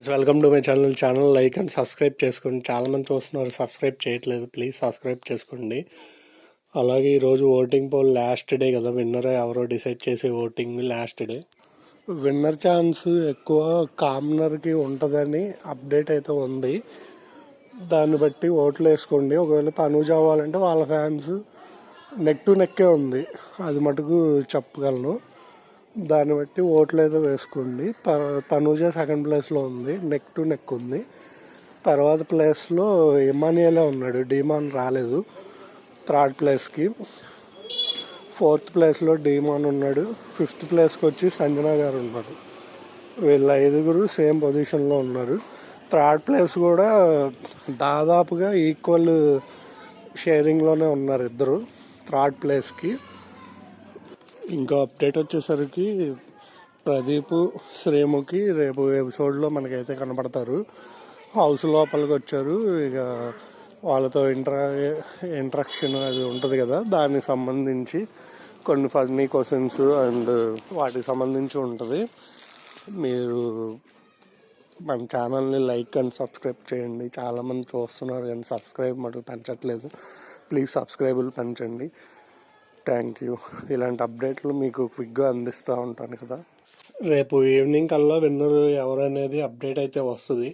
Welcome to my channel like and subscribe చేసుకోండి. చాలామంది చూస్తున్నారు, సబ్స్క్రైబ్ చేయట్లేదు. ప్లీజ్ సబ్స్క్రైబ్ చేసుకోండి. అలాగే ఈరోజు ఓటింగ్ పోల్ లాస్ట్ డే కదా, విన్నర్ ఎవరో డిసైడ్ చేసే voting last day. Winner chance ఎక్కువ కామనర్కి ఉంటుందని అప్డేట్ అయితే ఉంది. దాన్ని బట్టి ఓట్లు వేసుకోండి. ఒకవేళ తనూజ్ అవ్వాలంటే వాళ్ళ ఫ్యాన్స్ నెక్ టు నెక్కే ఉంది, అది మటుకు చెప్పగలను. దాన్ని బట్టి ఓట్లు అయితే వేసుకోండి. తనూజ సెకండ్ ప్లేస్లో ఉంది, నెక్ టు నెక్ ఉంది. తర్వాత ప్లేస్లో ఇమానియలే ఉన్నాడు, డీమాన్ రాలేదు థర్డ్ ప్లేస్కి. ఫోర్త్ ప్లేస్లో డీమాన్ ఉన్నాడు. ఫిఫ్త్ ప్లేస్కి వచ్చి సంజన గారు ఉన్నారు. వీళ్ళ ఐదుగురు సేమ్ పొజిషన్లో ఉన్నారు. థర్డ్ ప్లేస్ కూడా దాదాపుగా ఈక్వల్ షేరింగ్లోనే ఉన్నారు ఇద్దరు థర్డ్ ప్లేస్కి. ఇంకో అప్డేట్ వచ్చేసరికి ప్రదీప్, శ్రీముఖి రేపు ఎపిసోడ్లో మనకైతే కనపడతారు. హౌస్ లోపలికి వచ్చారు. ఇక వాళ్ళతో ఇంటరాక్షన్ అది ఉంటుంది కదా, దానికి సంబంధించి కొన్ని ఫన్నీ క్వశ్చన్స్ అండ్ వాటికి సంబంధించి ఉంటుంది. మీరు మన ఛానల్ని లైక్ అండ్ సబ్స్క్రైబ్ చేయండి. చాలామంది చూస్తున్నారు కానీ సబ్స్క్రైబ్ మటుకు పెంచట్లేదు. ప్లీజ్ సబ్స్క్రైబులు పెంచండి. Thank you. ఇలాంటి అప్డేట్లు మీకు క్విక్గా అందిస్తూ ఉంటాను కదా. రేపు ఈవినింగ్ కల్లా విన్నర్ ఎవరు అనేది అప్డేట్ అయితే వస్తుంది.